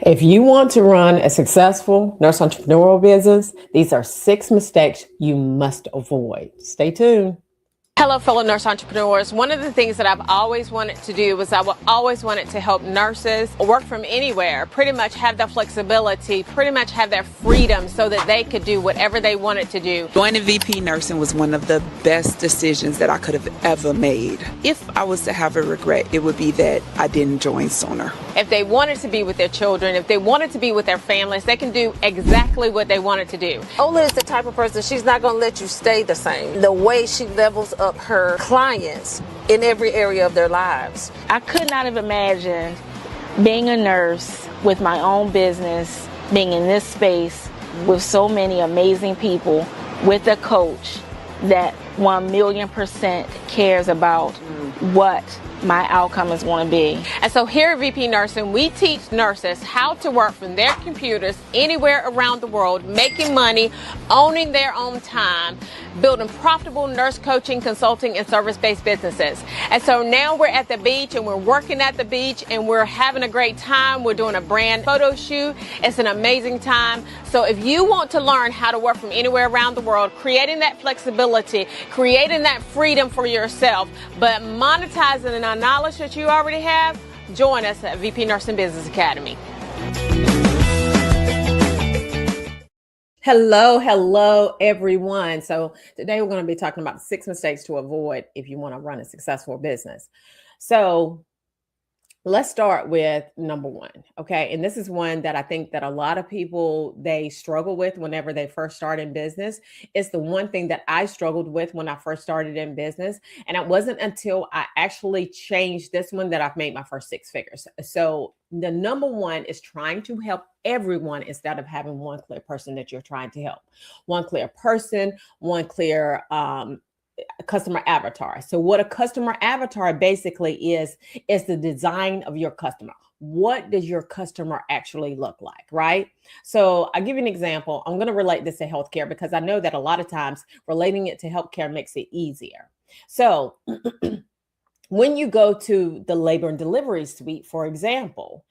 If you want to run a successful nurse entrepreneurial business, these are 6 mistakes you must avoid. Stay tuned. Hello, fellow nurse entrepreneurs. One of the things that I've always wanted to do was I always wanted to help nurses work from anywhere, pretty much have that flexibility, pretty much have that freedom so that they could do whatever they wanted to do. Joining VP Nursing was one of the best decisions that I could have ever made. If I was to have a regret, it would be that I didn't join sooner. If they wanted to be with their children, if they wanted to be with their families, they can do exactly what they wanted to do. Ola is the type of person, she's not going to let you stay the same. The way she levels up her clients in every area of their lives. I could not have imagined being a nurse with my own business, being in this space with so many amazing people, with a coach that 1,000,000% cares about what my outcome is going to be. And so here at VP Nursing, we teach nurses how to work from their computers anywhere around the world, making money, owning their own time, building profitable nurse coaching, consulting, and service-based businesses. And so now we're at the beach and we're working at the beach and we're having a great time. We're doing a brand photo shoot. It's an amazing time. So if you want to learn how to work from anywhere around the world, creating that flexibility, creating that freedom for yourself, but monetizing the knowledge that you already have, join us at VP Nursing Business Academy. Hello, everyone. So today we're going to be talking about 6 mistakes to avoid if you want to run a successful business. So let's start with number 1. Okay. And this is one that I think that a lot of people, they struggle with whenever they first start in business. It's the one thing that I struggled with when I first started in business. And it wasn't until I actually changed this one that I've made my first 6 figures. So the number 1 is trying to help everyone instead of having one clear person that you're trying to help. One clear person, one clear, customer avatar. So what a customer avatar basically is the design of your customer. What does your customer actually look like, right? So I'll give you an example. I'm going to relate this to healthcare because I know that a lot of times relating it to healthcare makes it easier. So when you go to the labor and delivery suite, for example,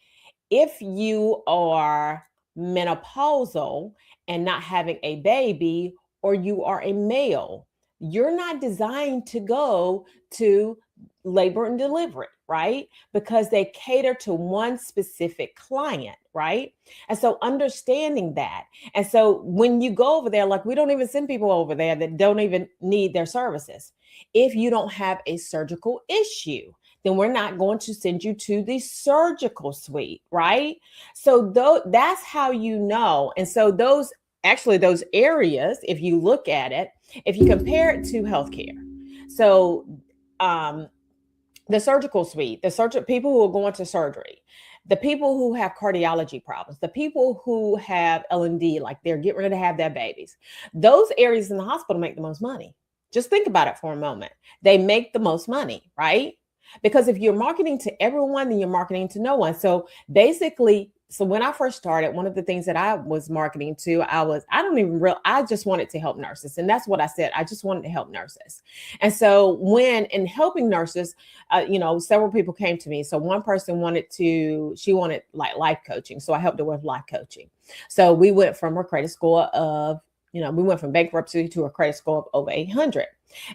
if you are menopausal and not having a baby, or you are a male, you're not designed to go to labor and delivery, right? Because they cater to one specific client, right? And so understanding that. And so when you go over there, like we don't even send people over there that don't even need their services. If you don't have a surgical issue, then we're not going to send you to the surgical suite, right? So that's how you know. And so those areas, if you look at it, if you compare it to healthcare, so the surgical suite, people who are going to surgery, the people who have cardiology problems, the people who have L&D, like they're getting ready to have their babies, those areas in the hospital make the most money. Just think about it for a moment. They make the most money, right? Because if you're marketing to everyone, then you're marketing to no one. So basically, when I first started, one of the things that I was marketing to, I just wanted to help nurses. And that's what I said. I just wanted to help nurses. And so when in helping nurses, several people came to me. So one person wanted like life coaching. So I helped her with life coaching. So we went from a credit score of, we went from bankruptcy to a credit score of over 800.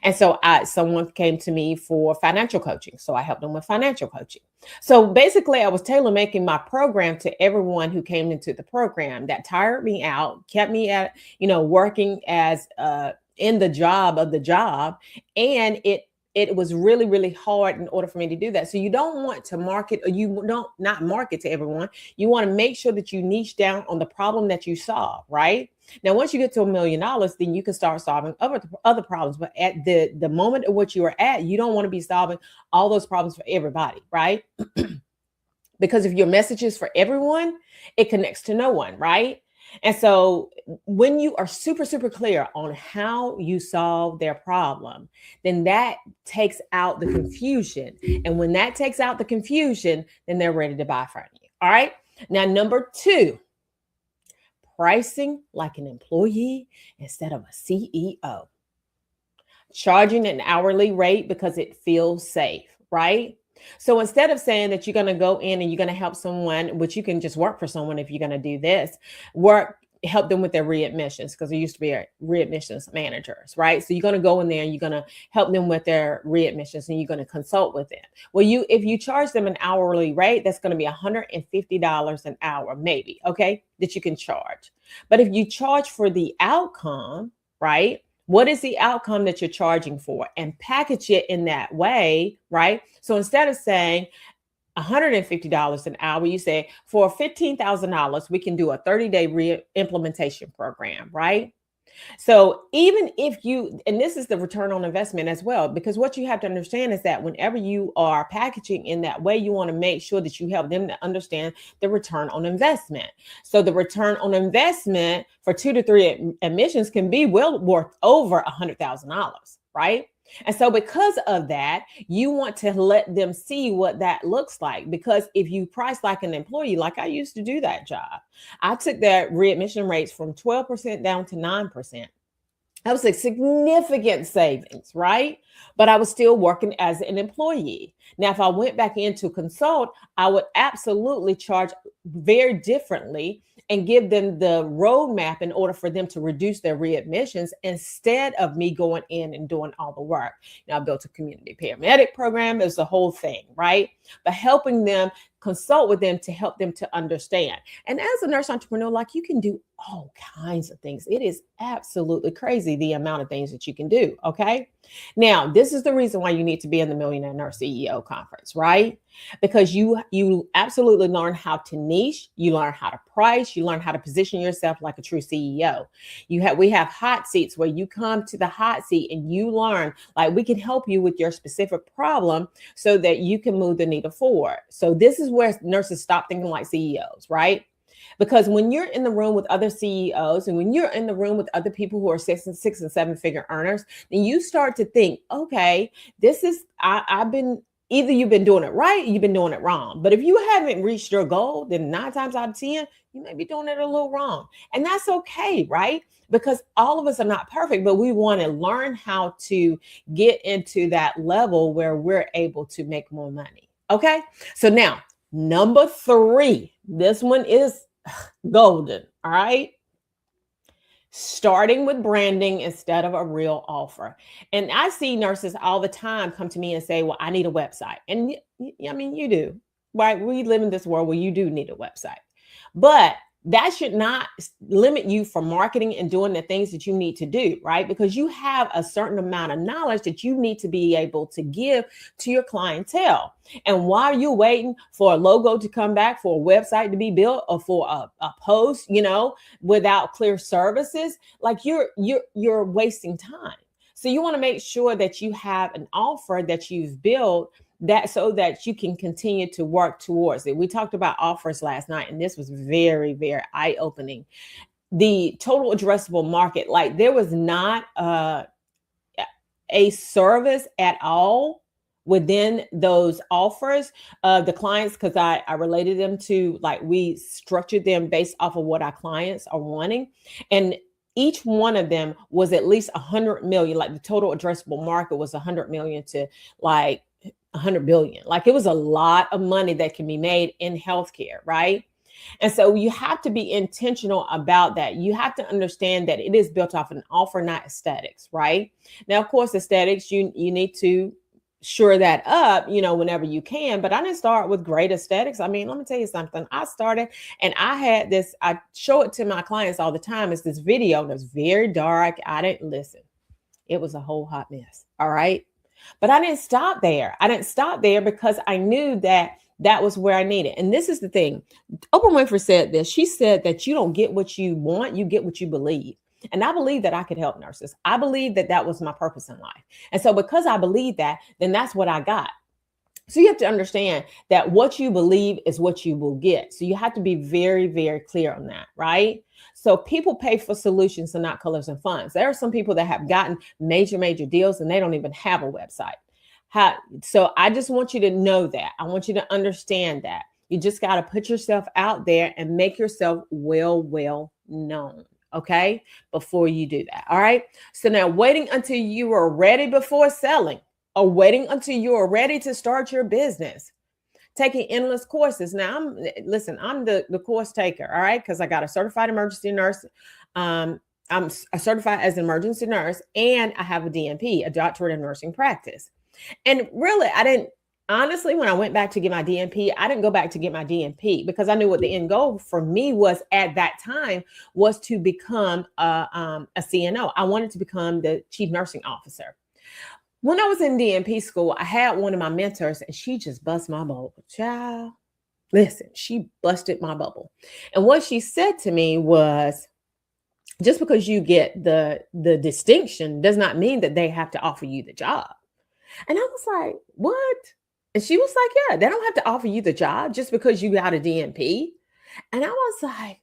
And so someone came to me for financial coaching. So I helped them with financial coaching. So basically I was tailor-making my program to everyone who came into the program. That tired me out, kept me at, working as in the job of the job. And it was really, really hard in order for me to do that. So you don't want to market, or you don't not market to everyone. You want to make sure that you niche down on the problem that you solve, right? Now, once you get to $1 million, then you can start solving other problems. But at the moment at which you are at, you don't want to be solving all those problems for everybody, right? Because if your message is for everyone, it connects to no one, right? And so when you are super, super clear on how you solve their problem, then that takes out the confusion. And when that takes out the confusion, then they're ready to buy from you. All right. Now, number 2, pricing like an employee instead of a CEO. Charging an hourly rate because it feels safe, right? So instead of saying that you're going to go in and you're going to help someone, which you can just work for someone if you're going to do this, help them with their readmissions, because there used to be readmissions managers, right? So you're going to go in there and you're going to help them with their readmissions and you're going to consult with them. Well, if you charge them an hourly rate, that's going to be $150 an hour, maybe, okay, that you can charge. But if you charge for the outcome, right? What is the outcome that you're charging for? And package it in that way, right? So instead of saying $150 an hour, you say for $15,000, we can do a 30-day re-implementation program, right? So even if and this is the return on investment as well, because what you have to understand is that whenever you are packaging in that way, you want to make sure that you help them to understand the return on investment. So the return on investment for 2 to 3 admissions can be well worth over $100,000, right? And so because of that, you want to let them see what that looks like. Because if you price like an employee, like I used to do that job, I took that readmission rates from 12% down to 9%. That was a significant savings, right? But I was still working as an employee. Now, if I went back in to consult, I would absolutely charge very differently and give them the roadmap in order for them to reduce their readmissions instead of me going in and doing all the work. Now, I built a community paramedic program. It was the whole thing, right? But helping them, consult with them to help them to understand. And as a nurse entrepreneur, like, you can do all kinds of things. It is absolutely crazy the amount of things that you can do. Okay. Now, this is the reason why you need to be in the Millionaire Nurse CEO conference, right? Because you absolutely learn how to niche, you learn how to price, you learn how to position yourself like a true CEO. We have hot seats where you come to the hot seat and you learn, like, we can help you with your specific problem so that you can move the needle forward. So this is where nurses stop thinking like CEOs, right? Because when you're in the room with other CEOs and when you're in the room with other people who are six and 7-figure earners, then you start to think, okay, either you've been doing it right or you've been doing it wrong. But if you haven't reached your goal, then 9 times out of 10, you may be doing it a little wrong. And that's okay, right? Because all of us are not perfect, but we want to learn how to get into that level where we're able to make more money. Okay. So now, number 3, this one is golden. All right. Starting with branding instead of a real offer. And I see nurses all the time come to me and say, well, I need a website. And I mean, you do, right? We live in this world where you do need a website, but that should not limit you from marketing and doing the things that you need to do, right? Because you have a certain amount of knowledge that you need to be able to give to your clientele. And while you're waiting for a logo to come back, for a website to be built, or for a post, without clear services, like you're wasting time. So you want to make sure that you have an offer that you've built that so that you can continue to work towards it. We talked about offers last night, and this was very, very eye-opening. The total addressable market, like, there was not a service at all within those offers of the clients, because I related them to, like, we structured them based off of what our clients are wanting. And each one of them was at least 100 million. Like, the total addressable market was 100 million to like 100 billion. Like, it was a lot of money that can be made in healthcare, right? And so you have to be intentional about that. You have to understand that it is built off an offer, not aesthetics, right? Now, of course, aesthetics, you need to shore that up, whenever you can. But I didn't start with great aesthetics. I mean, let me tell you something. I started and I had this, I show it to my clients all the time. It's this video that's very dark. I didn't listen. It was a whole hot mess. All right. But I didn't stop there. I didn't stop there because I knew that was where I needed. And this is the thing. Oprah Winfrey said this. She said that you don't get what you want, you get what you believe. And I believe that I could help nurses. I believe that was my purpose in life. And so because I believe that, then that's what I got. So you have to understand that what you believe is what you will get. So you have to be very, very clear on that, right? So people pay for solutions and not colors and funds. There are some people that have gotten major, major deals and they don't even have a website. So I just want you to know that. I want you to understand that. You just got to put yourself out there and make yourself well known, okay, before you do that. All right. So now, waiting until you are ready before selling. or waiting until you're ready to start your business, taking endless courses. Now, I'm the course taker, all right, because I got a certified emergency nurse. I'm a certified as an emergency nurse, and I have a DNP, a doctorate in nursing practice. And really, I didn't, honestly, when I went back to get my DNP, I didn't go back to get my DNP because I knew what the end goal for me was at that time was to become a CNO. I wanted to become the chief nursing officer. When I was in DNP school, I had one of my mentors and she just bust my bubble. Child, listen, she busted my bubble. And what she said to me was, just because you get the distinction does not mean that they have to offer you the job. And I was like, what? And she was like, yeah, they don't have to offer you the job just because you got a DNP. And I was like,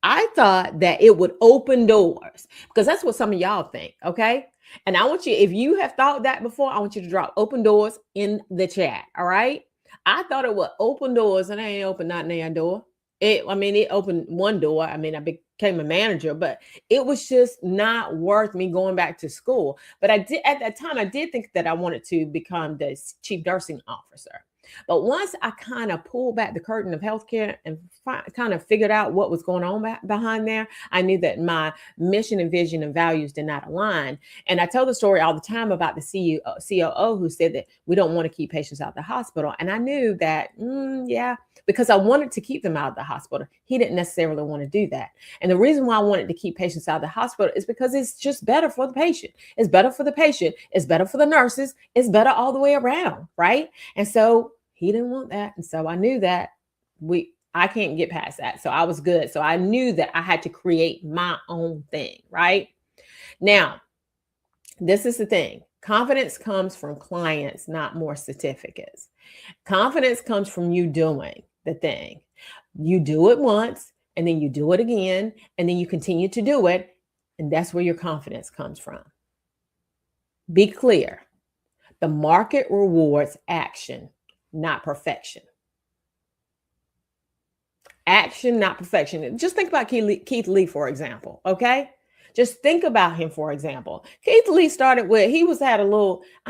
I thought that it would open doors because that's what some of y'all think. Okay. And I want you, if you have thought that before, I want you to drop open doors in the chat. All right. I thought it would open doors and I ain't opened not a door. It opened one door. I mean, I became a manager, but it was just not worth me going back to school. But I did, at that time, I did think that I wanted to become the chief nursing officer. But once I kind of pulled back the curtain of healthcare and kind of figured out what was going on behind there, I knew that my mission and vision and values did not align. And I tell the story all the time about the COO who said that we don't want to keep patients out of the hospital. And I knew that, yeah, because I wanted to keep them out of the hospital. He didn't necessarily want to do that. And the reason why I wanted to keep patients out of the hospital is because it's just better for the patient. It's better for the patient. It's better for the nurses. It's better all the way around, right? And so he didn't want that. And so I knew that I can't get past that. So I was good. So I knew that I had to create my own thing, right? Now, this is the thing. Confidence comes from clients, not more certificates. Confidence comes from you doing the thing. You do it once, and then you do it again, and then you continue to do it. And that's where your confidence comes from. Be clear. The market rewards action, not perfection. Action, not perfection. Just think about Keith Lee, for example, okay? Just think about him, for example. Keith Lee started with, I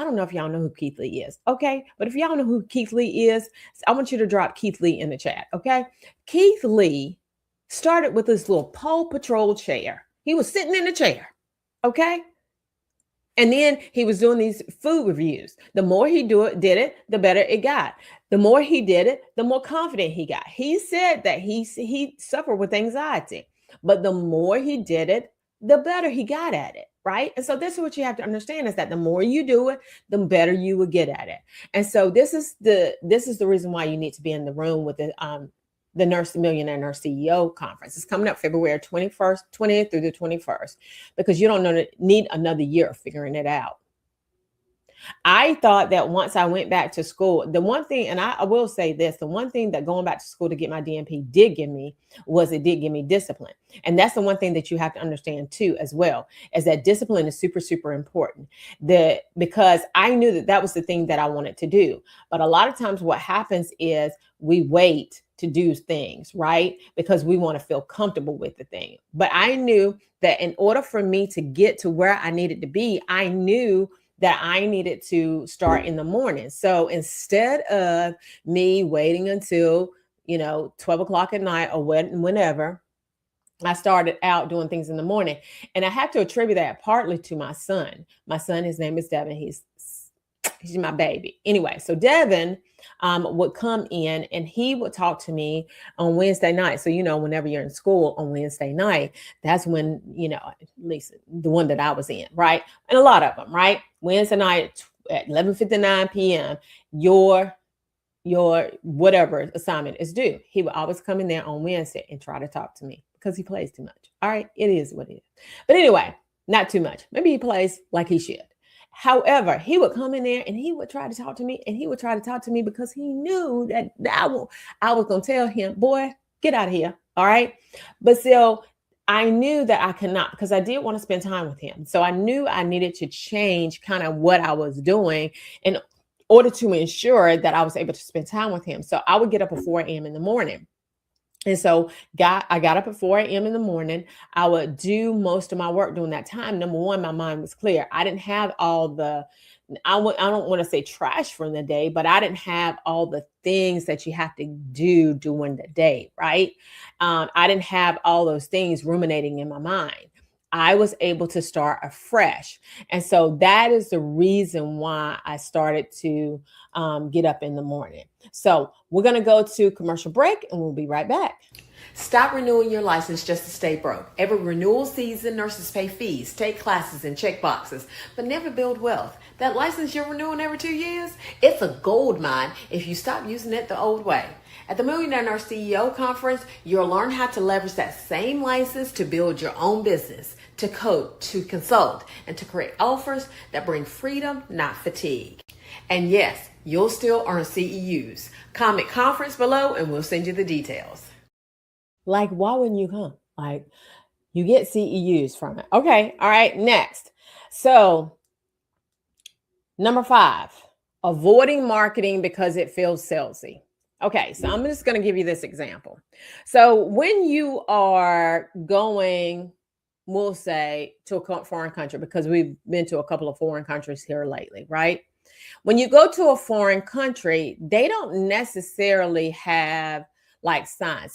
don't know if y'all know who Keith Lee is, okay? But if y'all know who Keith Lee is, I want you to drop Keith Lee in the chat, okay? Keith Lee started with this little Paw Patrol chair. He was sitting in the chair, okay? And then he was doing these food reviews. The more he did it, the better it got. The more he did it, the more confident he got. He said that he suffered with anxiety, but the more he did it, the better he got at it, right? And so this is what you have to understand is that the more you do it, the better you will get at it. And so this is the reason why you need to be in the room with the Millionaire Nurse CEO conference. It's coming up February 20th through the 21st, because you don't need another year of figuring it out. I thought that once I went back to school, the one thing, and I will say this, the one thing that going back to school to get my DNP did give me was it did give me discipline. And that's the one thing that you have to understand too, as well, is that discipline is super, super important. Because I knew that was the thing that I wanted to do. But a lot of times what happens is we wait to do things, right? Because we want to feel comfortable with the thing. But I knew that in order for me to get to where I needed to be, I knew that I needed to start in the morning. So instead of me waiting until, 12 o'clock at night or whenever, I started out doing things in the morning. And I have to attribute that partly to my son. My son, his name is Devin. He's my baby. Anyway, so Devin would come in and he would talk to me on Wednesday night. So, whenever you're in school on Wednesday night, that's when, at least the one that I was in, right? And a lot of them, right? Wednesday night at 11:59 p.m., your whatever assignment is due. He would always come in there on Wednesday and try to talk to me because he plays too much. All right. It is what it is. But anyway, not too much. Maybe he plays like he should. However, he would come in there and he would try to talk to me, and he would try to talk to me because he knew that I was going to tell him, boy, get out of here. All right. But still, I knew that I could not, because I did want to spend time with him. So I knew I needed to change kind of what I was doing in order to ensure that I was able to spend time with him. So I would get up at 4 a.m. in the morning. And so I got up at 4 a.m. in the morning. I would do most of my work during that time. Number one, my mind was clear. I didn't have all the I don't want to say trash from the day, but I didn't have all the things that you have to do during the day, right? I didn't have all those things ruminating in my mind. I was able to start afresh. And so that is the reason why I started to get up in the morning. So we're going to go to commercial break and we'll be right back. Stop renewing your license just to stay broke. Every renewal season, nurses pay fees, take classes, and check boxes, but never build wealth. That license you're renewing every 2 years, it's a gold mine if you stop using it the old way. At the Millionaire Nurse CEO Conference, you'll learn how to leverage that same license to build your own business, to coach, to consult, and to create offers that bring freedom, not fatigue. And yes, you'll still earn CEUs. Comment conference below and we'll send you the details. Like, why wouldn't you come? Like, you get CEUs from it. Okay. All right. Next. So, number 5, avoiding marketing because it feels salesy. Okay. So, I'm just going to give you this example. So, when you are going, we'll say, to a foreign country, because we've been to a couple of foreign countries here lately, right? When you go to a foreign country, they don't necessarily have like signs.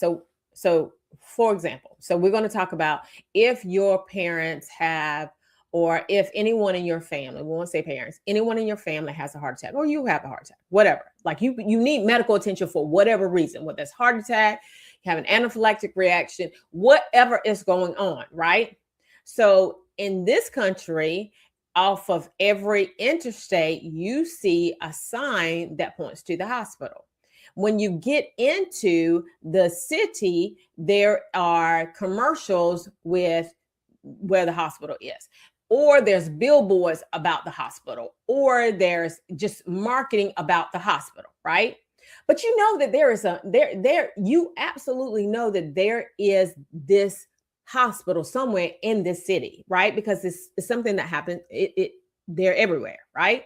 So for example, so we're going to talk about if your parents have, or if anyone in your family, we won't say parents, anyone in your family has a heart attack, or you have a heart attack, whatever, like you need medical attention for whatever reason, whether it's heart attack, you have an anaphylactic reaction, whatever is going on, right? So in this country, off of every interstate, you see a sign that points to the hospital. When you get into the city, there are commercials with where the hospital is, or there's billboards about the hospital, or there's just marketing about the hospital, right? But you know that there is you absolutely know that there is this hospital somewhere in this city, right? Because it's something that happens. They're everywhere, right?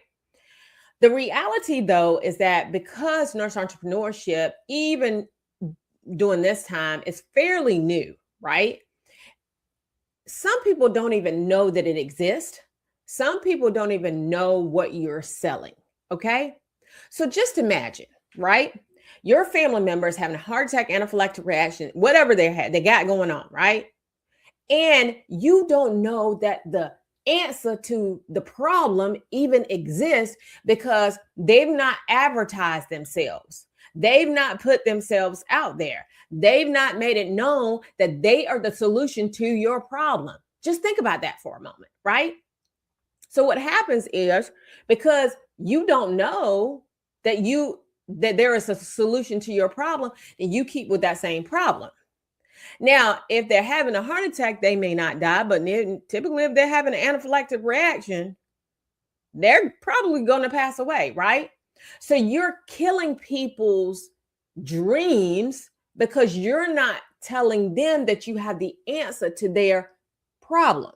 The reality, though, is that because nurse entrepreneurship, even during this time, is fairly new, right? Some people don't even know that it exists. Some people don't even know what you're selling, okay? So just imagine, right? Your family members having a heart attack, anaphylactic reaction, whatever they got going on, right? And you don't know that the answer to the problem even exists because they've not advertised themselves. They've not put themselves out there. They've not made it known that they are the solution to your problem. Just think about that for a moment, right? So what happens is, because you don't know that there is a solution to your problem, and you keep with that same problem. Now, if they're having a heart attack, they may not die, but typically if they're having an anaphylactic reaction, they're probably going to pass away, right? So you're killing people's dreams because you're not telling them that you have the answer to their problem,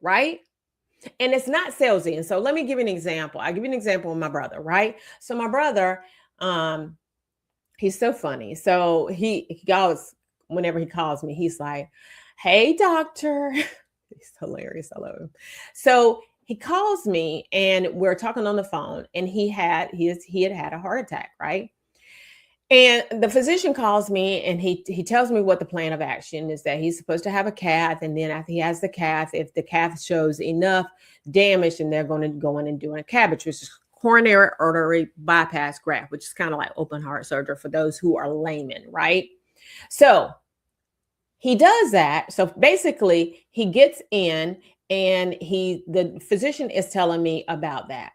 right? And it's not salesy. And so let me give you an example. I'll give you an example of my brother, right? So my brother, he's so funny. So he always, whenever he calls me, he's like, "Hey, doctor." He's hilarious. I love him. So he calls me and we're talking on the phone, and he had had a heart attack, right? And the physician calls me and he tells me what the plan of action is, that he's supposed to have a cath. And then after he has the cath, if the cath shows enough damage, then they're going to go in and do a CABG, which is coronary artery bypass graft, which is kind of like open heart surgery for those who are laymen, right? So he does that. So basically he gets in and the physician is telling me about that.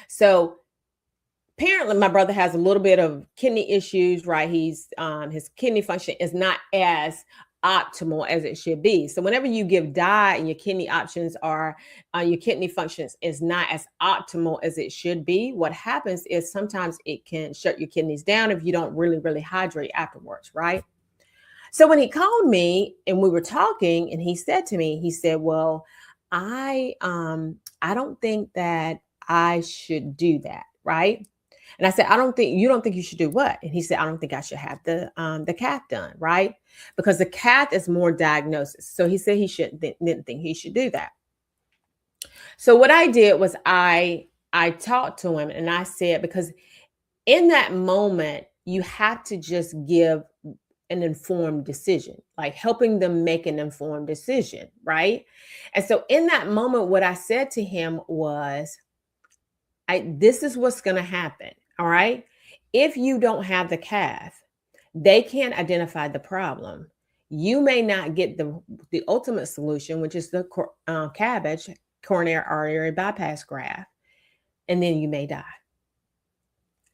So apparently my brother has a little bit of kidney issues, right? His kidney function is not as optimal as it should be. So whenever you give dye and your kidney options are, your kidney functions is not as optimal as it should be, what happens is sometimes it can shut your kidneys down if you don't really, really hydrate afterwards, right? So when he called me and we were talking, and he said to me, he said, "Well, I don't think that I should do that," right? And I said, you don't think you should do what?" And he said, "I don't think I should have the cath done," right? Because the cath is more diagnosis. So he said he didn't think he should do that. So what I did was I I talked to him and I said, because in that moment, you have to just give an informed decision, like helping them make an informed decision, right? And so in that moment, what I said to him was, this is what's going to happen. All right. If you don't have the calf, they can't identify the problem. You may not get the ultimate solution, which is the cabbage, coronary artery bypass graft, and then you may die.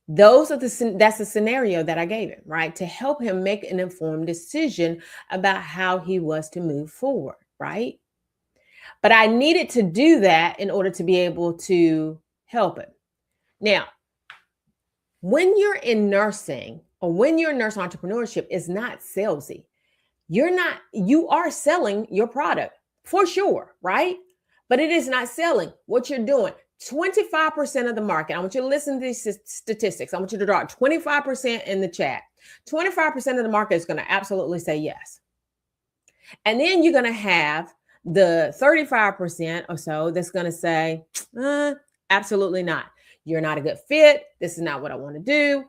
That's the scenario that I gave him, right? To help him make an informed decision about how he was to move forward, right? But I needed to do that in order to be able to help him. Now, when you're in nursing or when you're in nurse entrepreneurship, it's not salesy. You are selling your product for sure, right? But it is not selling what you're doing. 25% of the market. I want you to listen to these statistics. I want you to drop 25% in the chat. 25% of the market is going to absolutely say yes. And then you're going to have the 35% or so that's going to say, absolutely not. You're not a good fit. This is not what I want to do.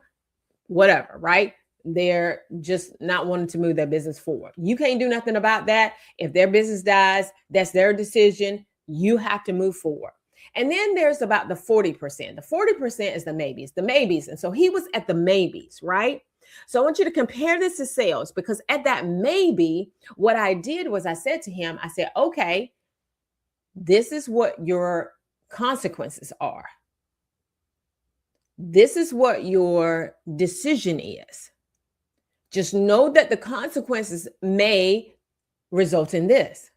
Whatever, right? They're just not wanting to move their business forward. You can't do nothing about that. If their business dies, that's their decision. You have to move forward. And then there's about the 40%. The 40% is the maybes. And so he was at the maybes, right? So I want you to compare this to sales, because at that maybe, what I did was I said to him, I said, okay, this is what your consequences are. This is what your decision is. Just know that the consequences may result in this.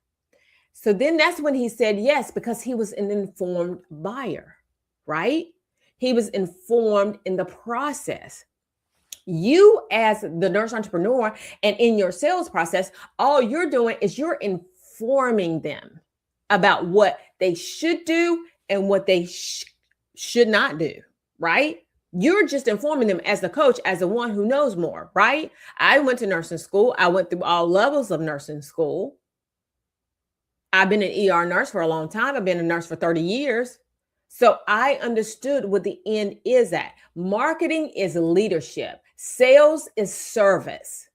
So then that's when he said yes, because he was an informed buyer, right? He was informed in the process. You, as the nurse entrepreneur and in your sales process, all you're doing is you're informing them about what they should do and what they should not do, right? You're just informing them as the coach, as the one who knows more, right? I went to nursing school. I went through all levels of nursing school. I've been an ER nurse for a long time. I've been a nurse for 30 years. So I understood what the end is at. Marketing is leadership. Sales is service.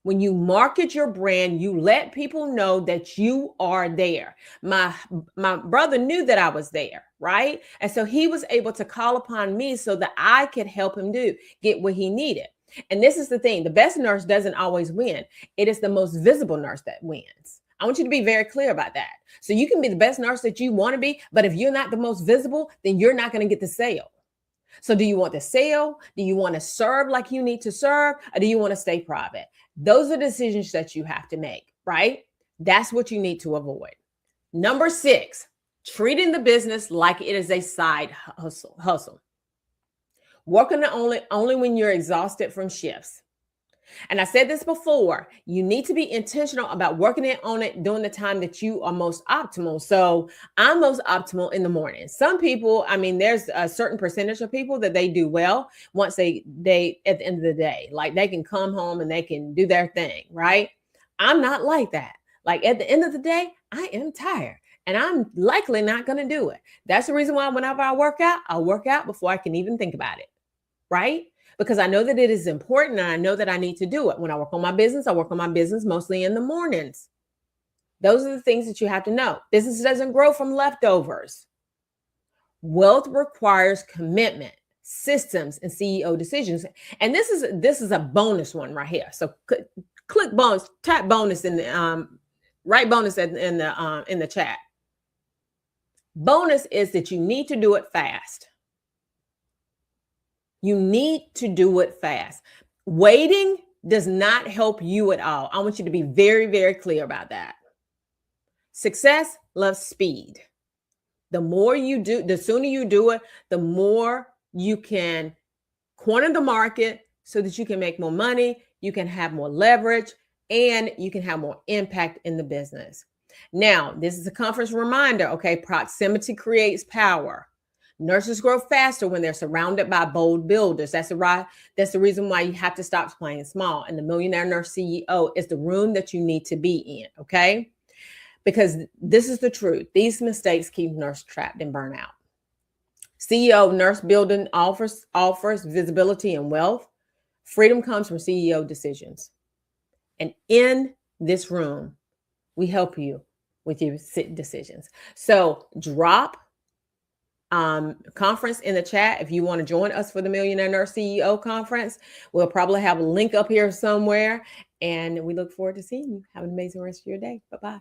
When you market your brand, you let people know that you are there. My brother knew that I was there, right? And so he was able to call upon me so that I could help him get what he needed. And this is the thing. The best nurse doesn't always win. It is the most visible nurse that wins. I want you to be very clear about that. So you can be the best nurse that you want to be, but if you're not the most visible, then you're not going to get the sale. So do you want to sell? Do you want to serve like you need to serve? Or do you want to stay private? Those are decisions that you have to make, right? That's what you need to avoid. Number 6, treating the business like it is a side hustle. Working only when you're exhausted from shifts. And I said this before, you need to be intentional about working on it during the time that you are most optimal. So I'm most optimal in the morning. Some people, there's a certain percentage of people that they do well once they at the end of the day, like they can come home and they can do their thing, right? I'm not like that. Like at the end of the day, I am tired and I'm likely not going to do it. That's the reason why whenever I work out before I can even think about it, right? Because I know that it is important and I know that I need to do it. When I work on my business, I work on my business mostly in the mornings. Those are the things that you have to know. Business doesn't grow from leftovers. Wealth requires commitment, systems, and CEO decisions. And this is a bonus one right here. So click bonus, tap bonus in the write bonus in the chat. Bonus is that you need to do it fast. You need to do it fast. Waiting does not help you at all. I want you to be very, very clear about that. Success loves speed. The more you do, the sooner you do it, the more you can corner the market so that you can make more money, you can have more leverage, and you can have more impact in the business. Now, this is a conference reminder, okay? Proximity creates power. Nurses grow faster when they're surrounded by bold builders. That's the reason why you have to stop playing small. And the Millionaire Nurse CEO is the room that you need to be in, okay? Because this is the truth. These mistakes keep nurses trapped in burnout. CEO of Nurse Building offers visibility and wealth. Freedom comes from CEO decisions. And in this room, we help you with your decisions. So drop conference in the chat if you want to join us for the Millionaire Nurse CEO conference. We'll probably have a link up here somewhere, and we look forward to seeing you. Have an amazing rest of your day. Bye-bye.